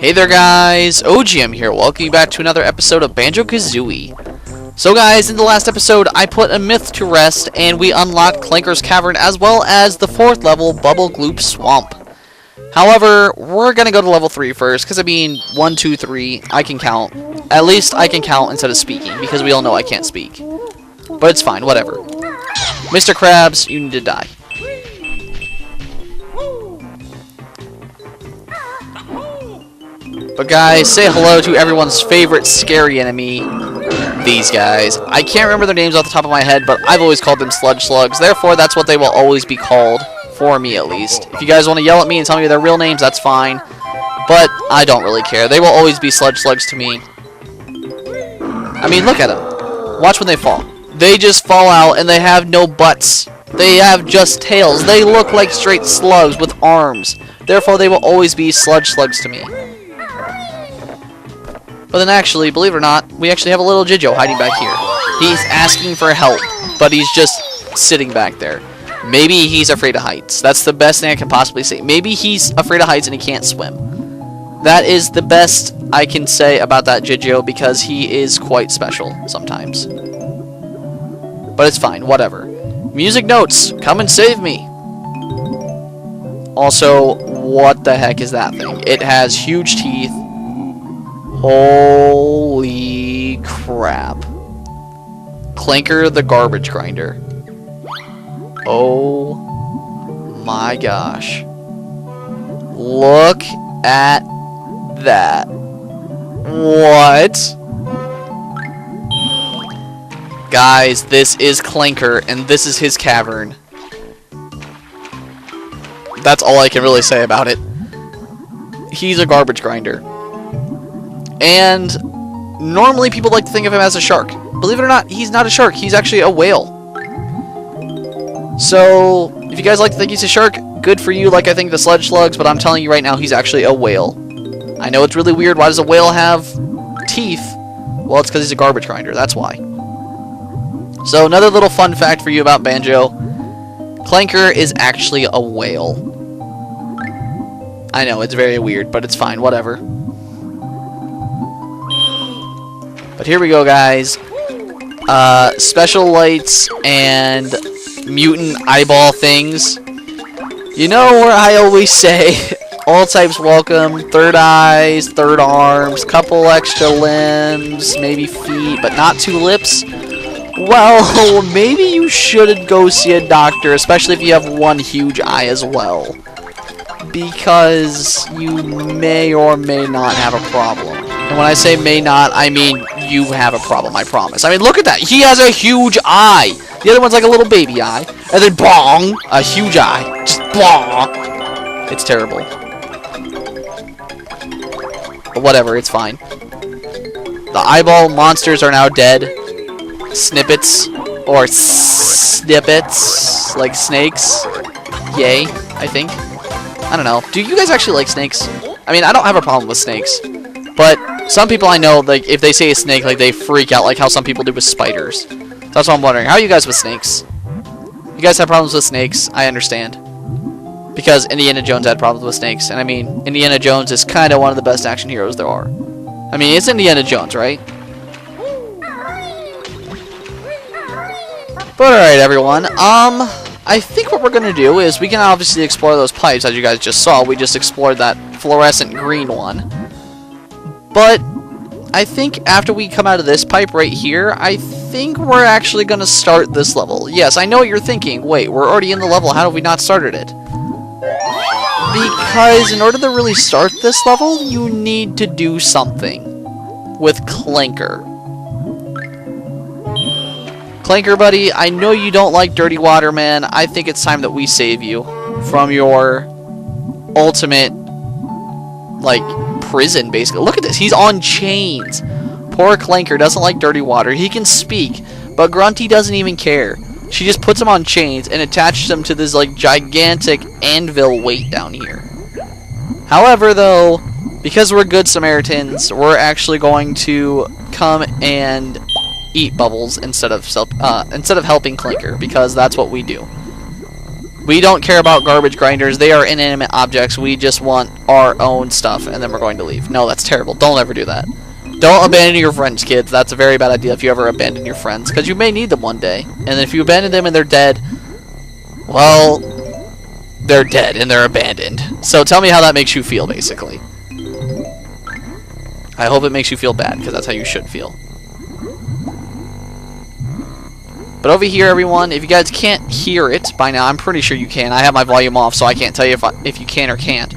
Hey there guys, OGM here, welcome you back to another episode of Banjo Kazooie. So guys, in the last episode, I put a myth to rest, and we unlocked Clanker's Cavern as well as the 4th level Bubble Gloop Swamp. However, we're gonna go to level 3 first, because I mean, 1, 2, 3, I can count. At least I can count instead of speaking, because we all know I can't speak. But it's fine, whatever. Mr. Krabs, you need to die. But guys, say hello to everyone's favorite scary enemy, these guys. I can't remember their names off the top of my head, but I've always called them Sludge Slugs. Therefore, that's what they will always be called, for me at least. If you guys want to yell at me and tell me their real names, that's fine. But I don't really care. They will always be Sludge Slugs to me. I mean, look at them. Watch when they fall. They just fall out and they have no butts. They have just tails. They look like straight slugs with arms. Therefore, they will always be Sludge Slugs to me. But then actually, believe it or not, we actually have a little Jijo hiding back here. He's asking for help, but he's just sitting back there. Maybe he's afraid of heights. That's the best thing I can possibly say. Maybe he's afraid of heights and he can't swim. That is the best I can say about that Jijo because he is quite special sometimes. But it's fine, whatever. Music notes, come and save me. Also, what the heck is that thing? It has huge teeth. Holy crap. Clanker the garbage grinder. Oh my gosh. Look at that. What? Guys, this is Clanker and this is his cavern. That's all I can really say about it. He's a garbage grinder. And normally people like to think of him as a shark. Believe it or not, he's not a shark. He's actually a whale. So, if you guys like to think he's a shark, good for you like I think the Sludge Slugs, but I'm telling you right now, he's actually a whale. I know it's really weird. Why does a whale have teeth? Well, it's because he's a garbage grinder. That's why. So, another little fun fact for you about Banjo. Clanker is actually a whale. I know, it's very weird, but it's fine. Whatever. But here we go, guys. Special lights and mutant eyeball things. You know where I always say, all types welcome, third eyes, third arms, couple extra limbs, maybe feet, but not 2 lips. Well, maybe you should go see a doctor, especially if you have 1 huge eye as well. Because you may or may not have a problem. And when I say may not, I mean you have a problem, I promise. I mean, look at that. He has a huge eye. The other one's like a little baby eye. And then bong, a huge eye. Just bong. It's terrible. But whatever, it's fine. The eyeball monsters are now dead. Snippets. Or snippets. Like snakes. Yay, I think. I don't know. Do you guys actually like snakes? I mean, I don't have a problem with snakes. But some people I know, like, if they say a snake, like, they freak out, like how some people do with spiders. That's what I'm wondering. How are you guys with snakes? You guys have problems with snakes? I understand. Because Indiana Jones had problems with snakes. And I mean, Indiana Jones is kind of one of the best action heroes there are. I mean, it's Indiana Jones, right? But alright, everyone. I think what we're going to do is we can obviously explore those pipes, as you guys just saw. We just explored that fluorescent green one. But I think after we come out of this pipe right here, I think we're actually going to start this level. Yes, I know what you're thinking. Wait, we're already in the level. How have we not started it? Because in order to really start this level, you need to do something with Clanker. Clanker, buddy, I know you don't like dirty water, man. I think it's time that we save you from your ultimate, like, prison, basically. Look at this. He's on chains. Poor Clanker doesn't like dirty water. He can speak, but Grunty doesn't even care. She just puts him on chains and attaches him to this, like, gigantic anvil weight down here. However, though, because we're good Samaritans, we're actually going to come and eat Bubbles instead of helping Clanker, because that's what we do. We don't care about garbage grinders. They are inanimate objects. We just want our own stuff, and then we're going to leave. No, that's terrible. Don't ever do that. Don't abandon your friends, kids. That's a very bad idea if you ever abandon your friends, because you may need them one day. And if you abandon them and they're dead, well, they're dead and they're abandoned. So tell me how that makes you feel, basically. I hope it makes you feel bad, because that's how you should feel. But over here, everyone, if you guys can't hear it by now, I'm pretty sure you can. I have my volume off, so I can't tell you if you can or can't.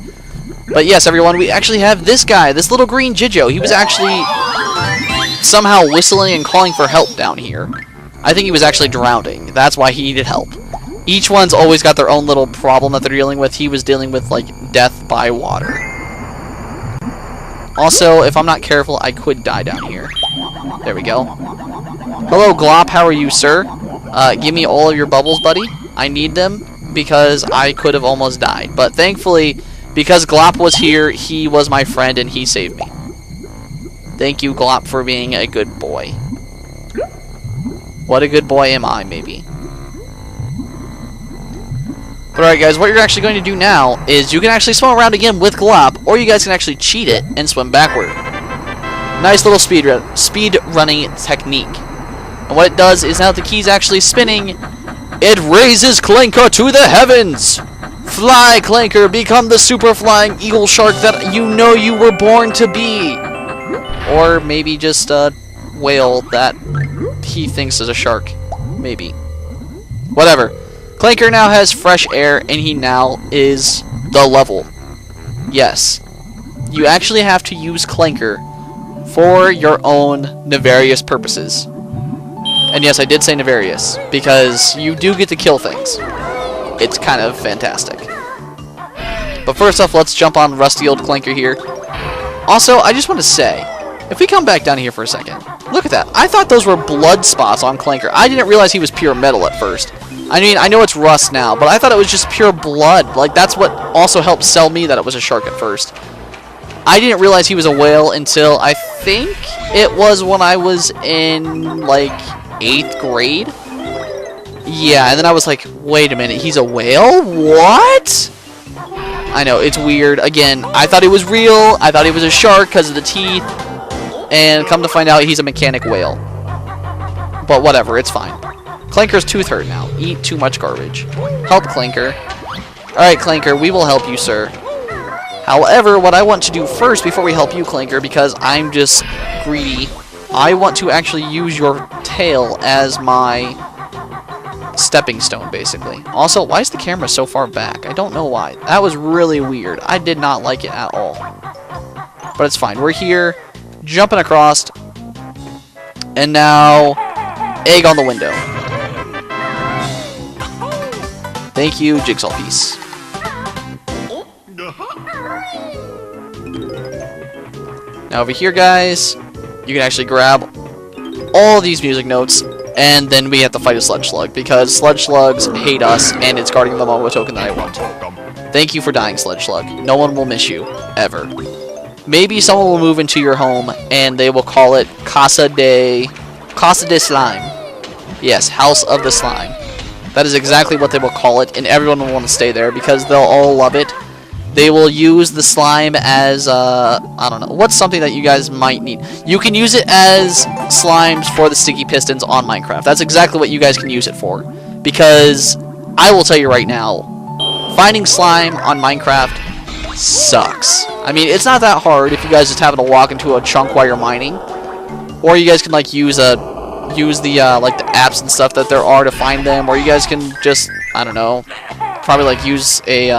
But yes, everyone, we actually have this guy, this little green Jijo. He was actually somehow whistling and calling for help down here. I think he was actually drowning. That's why he needed help. Each one's always got their own little problem that they're dealing with. He was dealing with, like, death by water. Also, if I'm not careful, I could die down here. There we go. Hello, Glop. How are you, sir? Give me all of your bubbles, buddy. I need them because I could have almost died. But thankfully, because Glop was here, he was my friend and he saved me. Thank you, Glop, for being a good boy. What a good boy am I, maybe. But alright, guys, what you're actually going to do now is you can actually swim around again with Glop, or you guys can actually cheat it and swim backward. Nice little speed running technique. And what it does is now that the key's actually spinning, it raises Clanker to the heavens! Fly, Clanker! Become the super flying eagle shark that you know you were born to be! Or maybe just a whale that he thinks is a shark. Maybe. Whatever. Clanker now has fresh air, and he now is the level. Yes. You actually have to use Clanker for your own nefarious purposes. And yes, I did say nefarious, because you do get to kill things. It's kind of fantastic. But first off, let's jump on rusty old Clanker here. Also, I just want to say, if we come back down here for a second, look at that. I thought those were blood spots on Clanker. I didn't realize he was pure metal at first. I mean, I know it's rust now, but I thought it was just pure blood. Like, that's what also helped sell me that it was a shark at first. I didn't realize he was a whale until I think it was when I was in, like, 8th grade. Yeah, and then I was like, wait a minute, he's a whale? What? I know, it's weird. Again, I thought it was real. I thought he was a shark because of the teeth. And come to find out, he's a mechanic whale. But whatever, it's fine. Clanker's tooth hurt now. Eat too much garbage. Help, Clanker. Alright, Clanker, we will help you, sir. However, what I want to do first, before we help you, Clanker, because I'm just greedy, I want to actually use your tail as my stepping stone, basically. Also, why is the camera so far back? I don't know why. That was really weird. I did not like it at all. But it's fine. We're here, jumping across, and now, egg on the window. Thank you, jigsaw piece. Now over here, guys, you can actually grab all these music notes, and then we have to fight a sludge slug, because sludge slugs hate us, and it's guarding the Momo token that I want. Thank you for dying, sludge slug. No one will miss you, ever. Maybe someone will move into your home, and they will call it Casa de Slime. Yes, House of the Slime. That is exactly what they will call it, and everyone will want to stay there, because they'll all love it. They will use the slime as, I don't know, what's something that you guys might need? You can use it as slimes for the sticky pistons on Minecraft. That's exactly what you guys can use it for. Because, I will tell you right now, finding slime on Minecraft sucks. I mean, it's not that hard if you guys just happen to walk into a chunk while you're mining. Or you guys can, like, use the apps and stuff that there are to find them. Or you guys can just, I don't know, probably, like, use a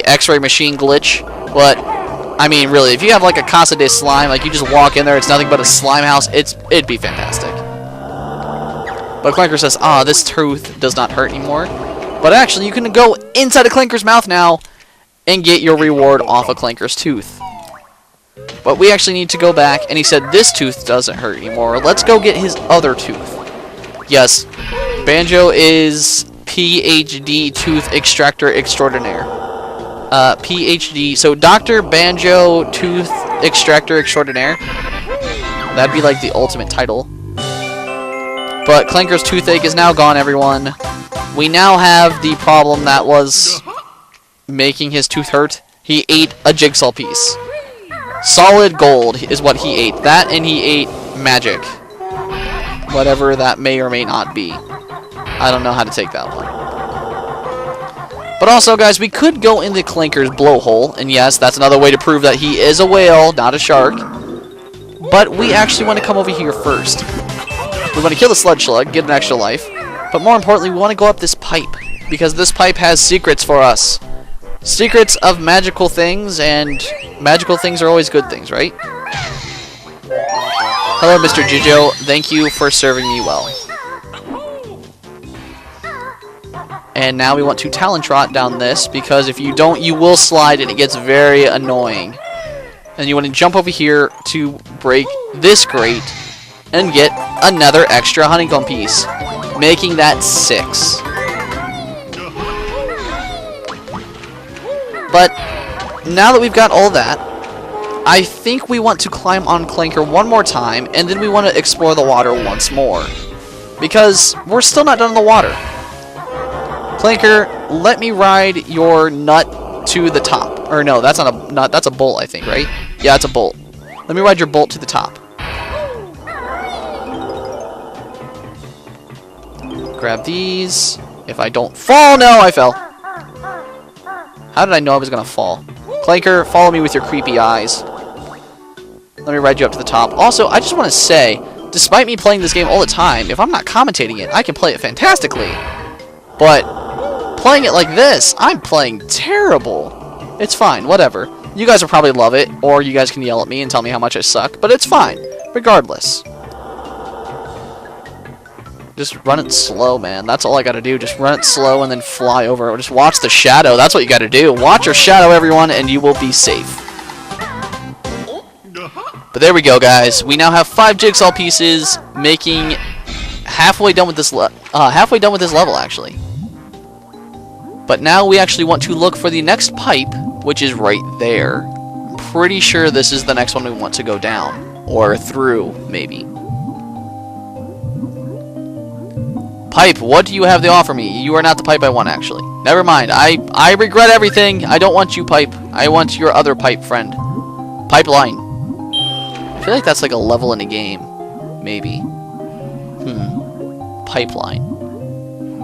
X-ray machine glitch, but I mean, really, if you have like a Casa de Slime, like you just walk in there, it's nothing but a slime house, it'd be fantastic. But Clanker says, this tooth does not hurt anymore. But actually, you can go inside of Clanker's mouth now and get your reward off of Clanker's tooth. But we actually need to go back, and he said this tooth doesn't hurt anymore. Let's go get his other tooth. Yes, Banjo is PhD Tooth Extractor Extraordinaire. PhD, so Dr. Banjo Tooth Extractor Extraordinaire. That'd be like the ultimate title. But Clanker's toothache is now gone, everyone. we now have the problem that was making his tooth hurt. He ate a jigsaw piece. Solid gold is what he ate. That, and he ate magic. Whatever that may or may not be. I don't know how to take that one. But also, guys, we could go into Clanker's blowhole. And yes, that's another way to prove that he is a whale, not a shark. But we actually want to come over here first. We want to kill the sludge slug, get an extra life. But more importantly, we want to go up this pipe. Because this pipe has secrets for us. Secrets of magical things, and magical things are always good things, right? Hello, Mr. Jijo. Thank you for serving me well. And now we want to Talon Trot down this, because if you don't, you will slide and it gets very annoying. And you want to jump over here to break this grate and get another extra honeycomb piece, making that 6. But now that we've got all that, I think we want to climb on Clanker one more time, and then we want to explore the water once more. Because we're still not done in the water. Clanker, let me ride your nut to the top. Or no, that's not a nut, that's a bolt, I think, right? Yeah, it's a bolt. Let me ride your bolt to the top. Grab these. If I don't fall, no, I fell. How did I know I was going to fall? Clanker, follow me with your creepy eyes. Let me ride you up to the top. Also, I just want to say, despite me playing this game all the time, if I'm not commentating it, I can play it fantastically. But playing it like this, I'm playing terrible. It's fine, whatever. You guys will probably love it, or you guys can yell at me and tell me how much I suck, but it's fine, regardless. Just run it slow, man. That's all I gotta do. Just run it slow and then fly over it. Or just watch the shadow. That's what you gotta do. Watch your shadow, everyone, and you will be safe. But there we go, guys. We now have 5 jigsaw pieces, making halfway done with this level, actually. But now we actually want to look for the next pipe, which is right there. I'm pretty sure this is the next one we want to go down. Or through, maybe. Pipe, what do you have to offer me? You are not the pipe I want, actually. Never mind. I regret everything. I don't want you, pipe. I want your other pipe friend. Pipeline. I feel like that's like a level in a game. Maybe. Pipeline.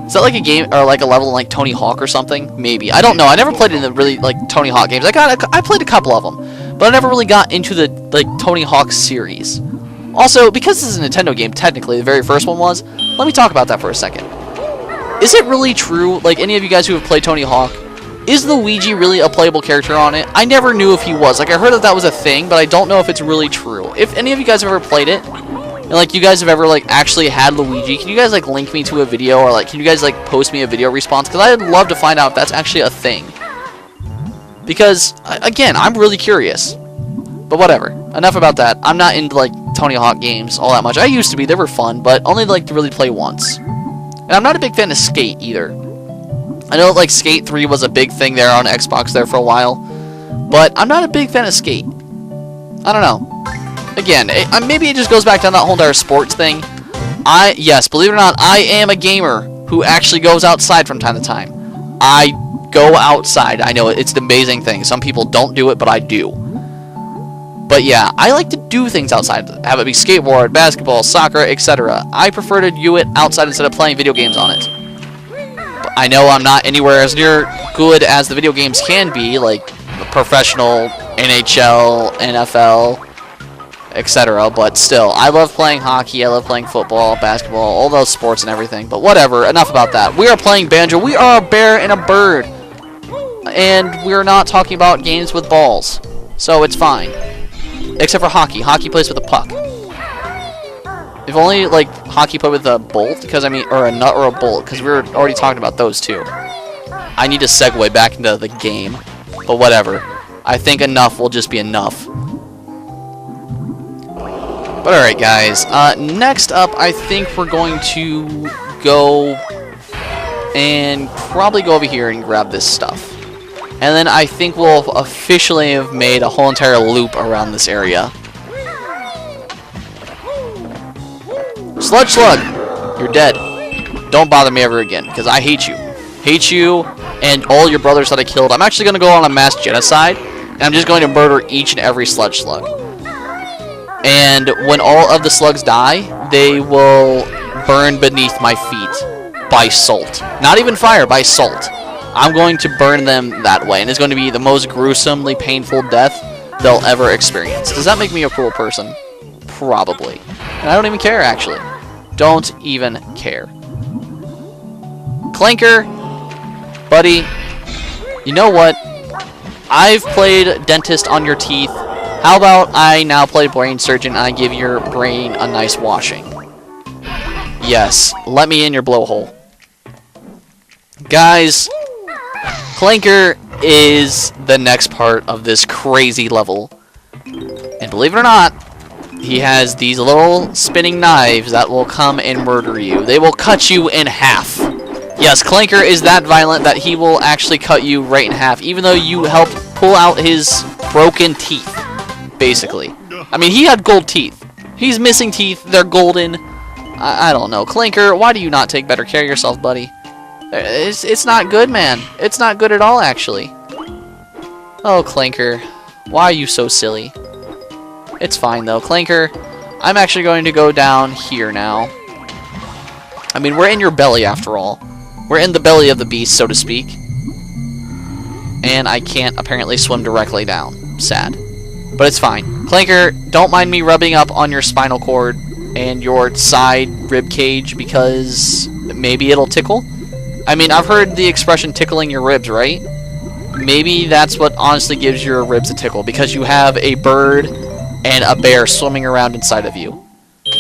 Is that like a game or like a level in like Tony Hawk or something? Maybe. I don't know. I never played in the really like Tony Hawk games. I played a couple of them, but I never really got into the like Tony Hawk series. Also, because this is a Nintendo game, technically the very first one was. Let me talk about that for a second. Is it really true? Like any of you guys who have played Tony Hawk, is Luigi really a playable character on it? I never knew if he was. Like I heard that was a thing, but I don't know if it's really true. If any of you guys have ever played it, and like you guys have ever like actually had Luigi, can you guys like link me to a video, or like can you guys like post me a video response? Because I'd love to find out if that's actually a thing. Because again, I'm really curious. But whatever. Enough about that. I'm not into like Tony Hawk games all that much. I used to be. They were fun, but only like to really play once. And I'm not a big fan of Skate either. I know like Skate 3 was a big thing there on Xbox there for a while, but I'm not a big fan of Skate. I don't know. Again, maybe it just goes back to that whole entire sports thing. Yes, believe it or not, I am a gamer who actually goes outside from time to time. I go outside. I know it's an amazing thing. Some people don't do it, but I do. But yeah, I like to do things outside. Have it be skateboard, basketball, soccer, etc. I prefer to do it outside instead of playing video games on it. But I know I'm not anywhere as near good as the video games can be, like professional, NHL, NFL, etc. But still, I love playing hockey, I love playing football, basketball, all those sports and everything. But whatever, enough about that. We are playing Banjo. We are a bear and a bird. And we're not talking about games with balls. So it's fine. Except for hockey. Hockey plays with a puck. If only, like, hockey played with a bolt, because I mean, or a nut or a bolt, because we were already talking about those two. I need to segue back into the game, but whatever. I think enough will just be enough. But alright, guys. Next up, I think we're going to go and probably go over here and grab this stuff. And then I think we'll officially have made a whole entire loop around this area. Sludge Slug! You're dead. don't bother me ever again, because I hate you. Hate you and all your brothers that I killed. I'm actually going to go on a mass genocide, and I'm just going to murder each and every sludge slug. And when all of the slugs die, they will burn beneath my feet by salt. Not even fire, by salt. I'm going to burn them that way, and it's going to be the most gruesomely painful death they'll ever experience. Does that make me a cruel person? Probably. And I don't even care, actually. Don't even care. Clanker, buddy, you know what? I've played dentist on your teeth. How about I now play brain surgeon and I give your brain a nice washing? Yes, let me in your blowhole. Guys, Clanker is the next part of this crazy level. And believe it or not, he has these little spinning knives that will come and murder you. They will cut you in half. Yes, Clanker is that violent that he will actually cut you right in half, even though you helped pull out his broken teeth, basically. I mean, he had gold teeth. He's missing teeth. They're golden. I don't know. Clanker, why do you not take better care of yourself, buddy? It's not good, man. It's not good at all, actually. Oh, Clanker, why are you so silly? It's fine, though. Clanker, I'm actually going to go down here now. I mean, we're in your belly, after all. We're in the belly of the beast, so to speak. And I can't apparently swim directly down. Sad. But it's fine. Clanker, don't mind me rubbing up on your spinal cord and your side rib cage, because maybe it'll tickle? I mean, I've heard the expression tickling your ribs, right? Maybe that's what honestly gives your ribs a tickle, because you have a bird and a bear swimming around inside of you.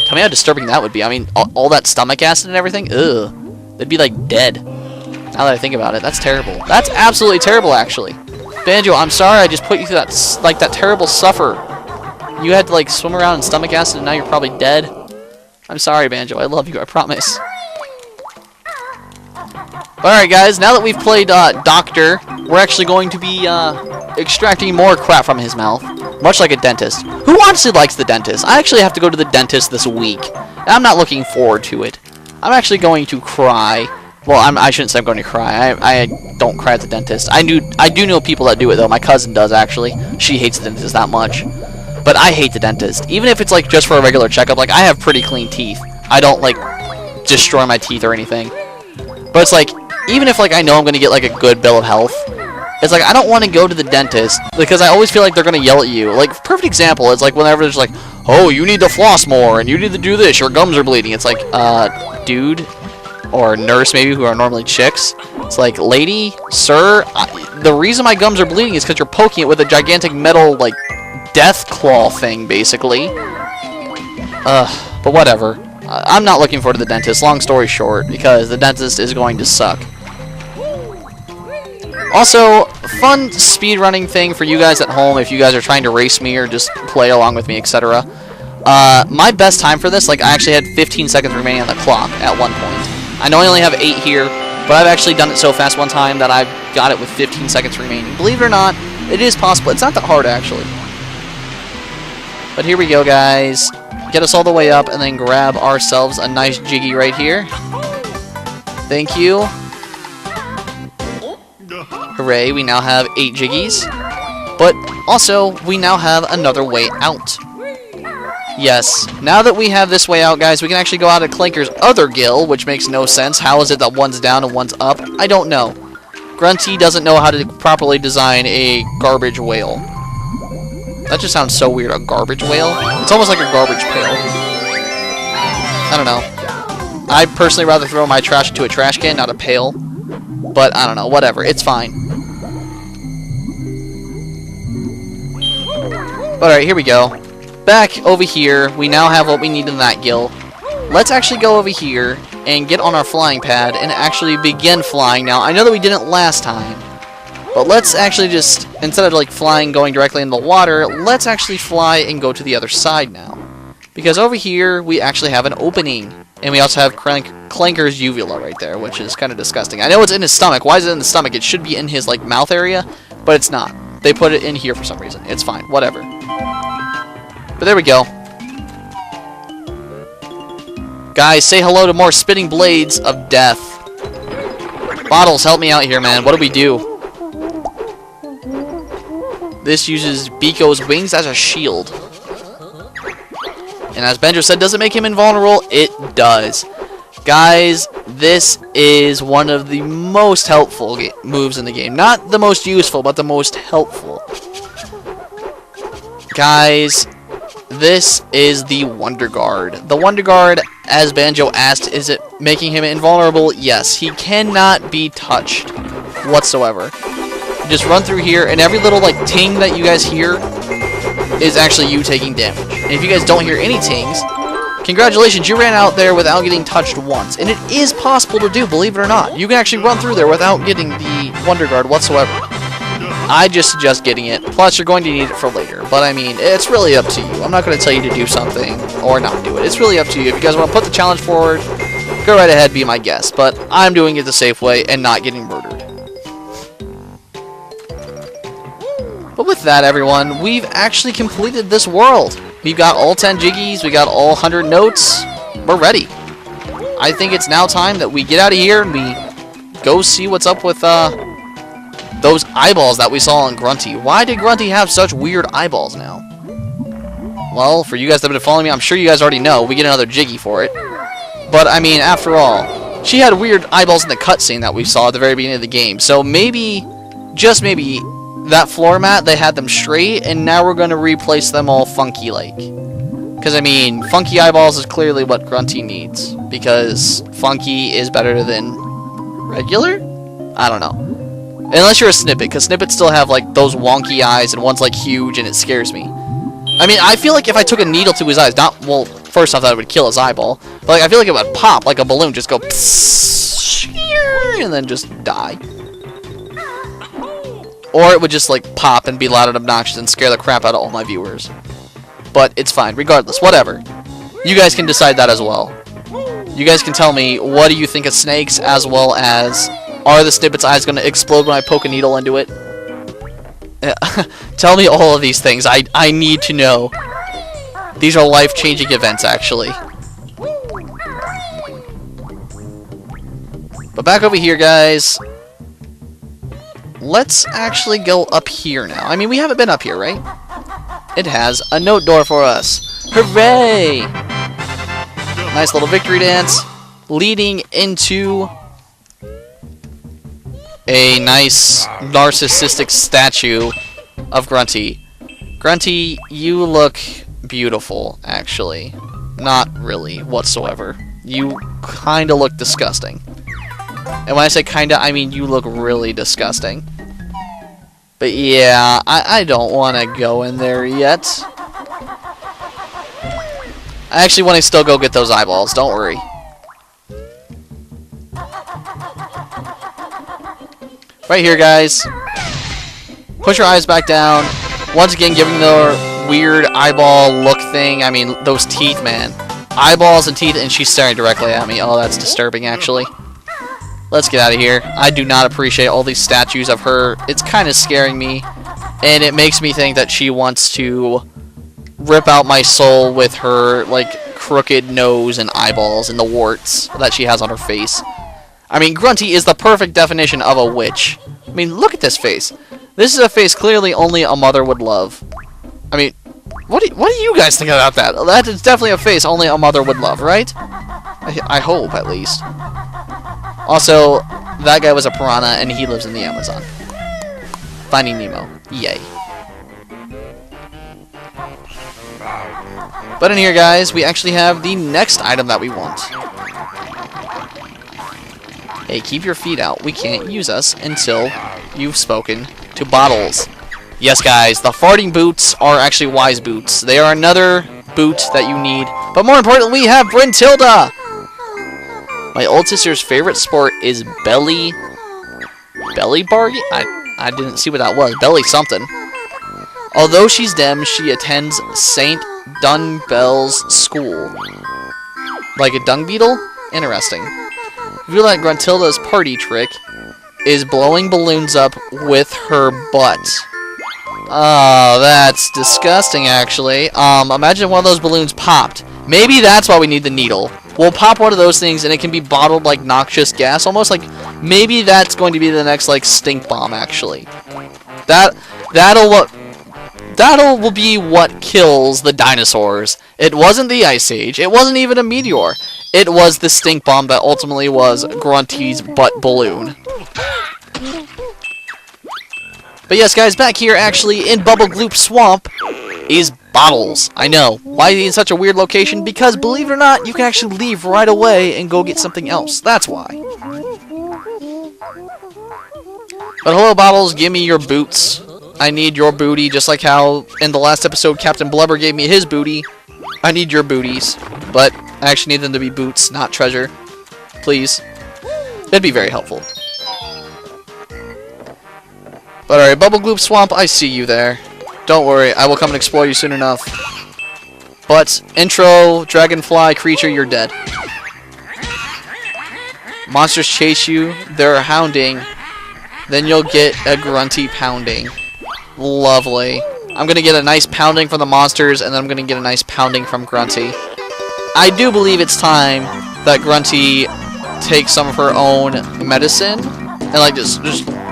Tell me how disturbing that would be. I mean, all that stomach acid and everything? Ugh. They'd be, like, dead. Now that I think about it, that's terrible. That's absolutely terrible, actually. Banjo, I'm sorry I just put you through that, like, that terrible suffer. You had to, like, swim around in stomach acid and now you're probably dead. I'm sorry, Banjo. I love you, I promise. Alright, guys. Now that we've played Doctor, we're actually going to be extracting more crap from his mouth. Much like a dentist. Who honestly likes the dentist? I actually have to go to the dentist this week. And I'm not looking forward to it. I'm actually going to cry. Well, I shouldn't say I'm going to cry. I don't cry at the dentist. I do know people that do it, though. My cousin does, actually. She hates the dentist that much. But I hate the dentist. Even if it's, like, just for a regular checkup. Like, I have pretty clean teeth. I don't, like, destroy my teeth or anything. But it's, like, even if, like, I know I'm going to get, like, a good bill of health, it's, like, I don't want to go to the dentist because I always feel like they're going to yell at you. Like, perfect example, it's, like, whenever there's, like, oh, you need to floss more, and you need to do this, your gums are bleeding. It's, like, dude, or nurse, maybe, who are normally chicks. It's, like, lady, sir, the reason my gums are bleeding is because you're poking it with a gigantic metal, like, death claw thing, basically. But whatever. I'm not looking forward to the dentist, long story short, because the dentist is going to suck. Also, fun speedrunning thing for you guys at home if you guys are trying to race me or just play along with me, etc. My best time for this, like, I actually had 15 seconds remaining on the clock at one point. I know I only have 8 here, but I've actually done it so fast one time that I've got it with 15 seconds remaining. Believe it or not, it is possible. It's not that hard, actually. But here we go, guys. Get us all the way up and then grab ourselves a nice jiggy right here. Thank you. Hooray, we now have 8 jiggies. But also, we now have another way out. Yes, now that we have this way out, guys, we can actually go out of Clanker's other gill, which makes no sense. How is it that one's down and one's up? I don't know. Grunty doesn't know how to properly design a garbage whale. That just sounds so weird, a garbage whale? It's almost like a garbage pail. I don't know. I'd personally rather throw my trash into a trash can, not a pail. But, I don't know, whatever. It's fine. Alright, here we go. Back over here, we now have what we need in that gill. Let's actually go over here and get on our flying pad and actually begin flying. Now, I know that we didn't last time. But let's actually just, instead of like flying going directly into the water, let's actually fly and go to the other side now. Because over here, we actually have an opening. And we also have Clanker's uvula right there, which is kind of disgusting. I know it's in his stomach. Why is it in the stomach? It should be in his like mouth area, but it's not. They put it in here for some reason. It's fine. Whatever. But there we go. Guys, say hello to more spinning blades of death. Bottles, help me out here, man. What do we do? This uses Biko's wings as a shield. And as Banjo said, does it make him invulnerable? It does. Guys, this is one of the most helpful moves in the game. Not the most useful, but the most helpful. Guys, this is the Wonder Guard. The Wonder Guard, as Banjo asked, is it making him invulnerable? Yes, he cannot be touched whatsoever. You just run through here, and every little like ting that you guys hear is actually you taking damage. And if you guys don't hear any tings, congratulations, you ran out there without getting touched once. And it is possible to do, believe it or not. You can actually run through there without getting the Wonder Guard whatsoever. I just suggest getting it. Plus, you're going to need it for later. But, I mean, it's really up to you. I'm not going to tell you to do something or not do it. It's really up to you. If you guys want to put the challenge forward, go right ahead, be my guest. But I'm doing it the safe way and not getting murdered. But with that, everyone, we've actually completed this world. We've got all 10 jiggies. We got all 100 notes. We're ready. I think it's now time that we get out of here and we go see what's up with, those eyeballs that we saw on Grunty. Why did Grunty have such weird eyeballs now? Well, for you guys that have been following me, I'm sure you guys already know. We get another Jiggy for it. But, I mean, after all, she had weird eyeballs in the cutscene that we saw at the very beginning of the game. So maybe, just maybe, that floor mat, they had them straight, and now we're going to replace them all funky-like. Because, I mean, funky eyeballs is clearly what Grunty needs. Because funky is better than regular? I don't know. Unless you're a Snippet, because Snippets still have, like, those wonky eyes, and one's, like, huge, and it scares me. I mean, I feel like if I took a needle to his eyes, not, well, first off, that would kill his eyeball, but, like, I feel like it would pop, like a balloon, just go, and then just die. Or it would just, like, pop and be loud and obnoxious and scare the crap out of all my viewers. But it's fine, regardless, whatever. You guys can decide that as well. You guys can tell me, what do you think of snakes, as well as... Are the Snippet's eyes going to explode when I poke a needle into it? Tell me all of these things. I need to know. These are life-changing events, actually. But back over here, guys. Let's actually go up here now. I mean, we haven't been up here, right? It has a note door for us. Hooray! Nice little victory dance. Leading into... a nice narcissistic statue of Grunty. Grunty, you look beautiful, actually. Not really, whatsoever. You kinda look disgusting. And when I say kinda, I mean you look really disgusting. But yeah, I don't want to go in there yet. I actually want to still go get those eyeballs, don't worry. Right here, guys. Push your eyes back down. Once again, giving the weird eyeball look thing. I mean, those teeth, man. Eyeballs and teeth, and she's staring directly at me. Oh, that's disturbing, actually. Let's get out of here. I do not appreciate all these statues of her. It's kind of scaring me. And it makes me think that she wants to rip out my soul with her, like, crooked nose and eyeballs and the warts that she has on her face. I mean, Grunty is the perfect definition of a witch. I mean, look at this face. This is a face clearly only a mother would love. I mean, what do you guys think about that? That is definitely a face only a mother would love, right? I hope, at least. Also, that guy was a piranha, and he lives in the Amazon. Finding Nemo. Yay. But in here, guys, we actually have the next item that we want. Hey, keep your feet out. We can't use us until you've spoken to Bottles. Yes, guys, the farting boots are actually wise boots. They are another boot that you need. But more importantly, we have Brintilda! My old sister's favorite sport is belly bargain? I didn't see what that was. Belly something. Although she's dem, she attends St. Dunbell's school. Like a dung beetle? Interesting. I feel like Gruntilda's party trick is blowing balloons up with her butt. Oh, that's disgusting, actually. Imagine one of those balloons popped. Maybe that's why we need the needle. we'll pop one of those things, and it can be bottled like noxious gas, almost like maybe that's going to be the next like stink bomb. Actually, that'll be what kills the dinosaurs. It wasn't the Ice Age. It wasn't even a meteor. It was the stink bomb that ultimately was Grunty's butt balloon. But yes, guys, back here actually in Bubble Gloop Swamp is bottles. I know. Why in such a weird location? Because believe it or not, you can actually leave right away and go get something else. That's why. But hello, bottles. Give me your boots. I need your booty, just like how in the last episode Captain Blubber gave me his booty. I need your booties. But I actually need them to be boots, not treasure. Please. It'd be very helpful. But alright, Bubble Gloop Swamp, I see you there. Don't worry, I will come and explore you soon enough. But, intro, dragonfly creature, you're dead. Monsters chase you, they're hounding. Then you'll get a grunty pounding. Lovely. I'm gonna get a nice pounding from the monsters, and then I'm gonna get a nice pounding from Grunty. I do believe it's time that Grunty takes some of her own medicine, and like just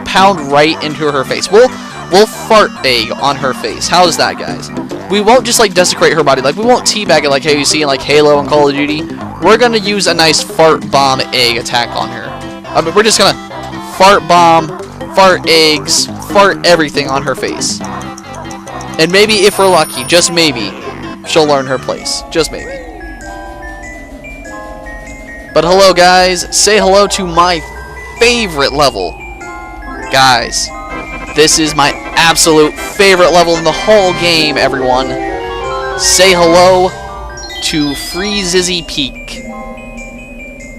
pound right into her face. We'll fart egg on her face. How is that, guys? We won't just like desecrate her body. Like we won't teabag it like how you see in like Halo and Call of Duty. We're gonna use a nice fart bomb egg attack on her. I mean, we're just gonna fart bomb, fart eggs, fart everything on her face. And maybe if we're lucky, just maybe, she'll learn her place. Just maybe. But hello, guys. Say hello to my favorite level. Guys, this is my absolute favorite level in the whole game, everyone. Say hello to Freezizzy Peak.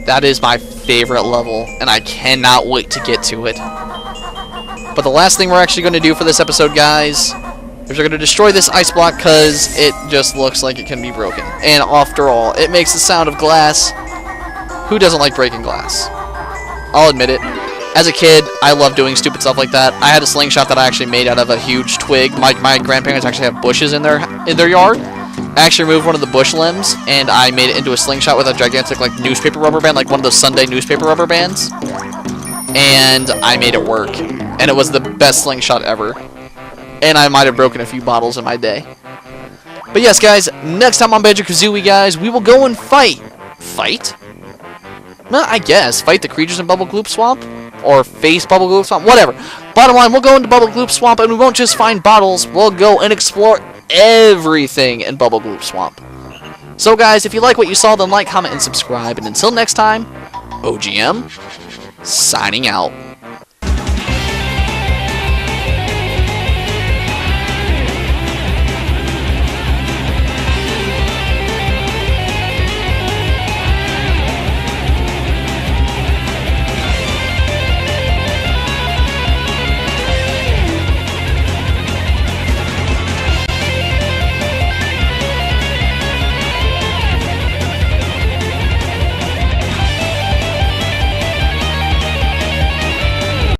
That is my favorite level, and I cannot wait to get to it. But the last thing we're actually going to do for this episode, guys, is we're going to destroy this ice block because it just looks like it can be broken. And after all, it makes the sound of glass. Who doesn't like breaking glass? I'll admit it. As a kid, I loved doing stupid stuff like that. I had a slingshot that I actually made out of a huge twig. My grandparents actually have bushes in their yard. I actually removed one of the bush limbs, and I made it into a slingshot with a gigantic like newspaper rubber band, like one of those Sunday newspaper rubber bands. And I made it work. And it was the best slingshot ever. And I might have broken a few bottles in my day. But yes, guys, next time on Banjo Kazooie, guys, we will go and fight. Fight? Well, I guess. Fight the creatures in Bubble Gloop Swamp? Or face Bubble Gloop Swamp? Whatever. Bottom line, we'll go into Bubble Gloop Swamp, and we won't just find bottles. We'll go and explore everything in Bubble Gloop Swamp. So, guys, if you like what you saw, then like, comment, and subscribe. And until next time, OGM, signing out.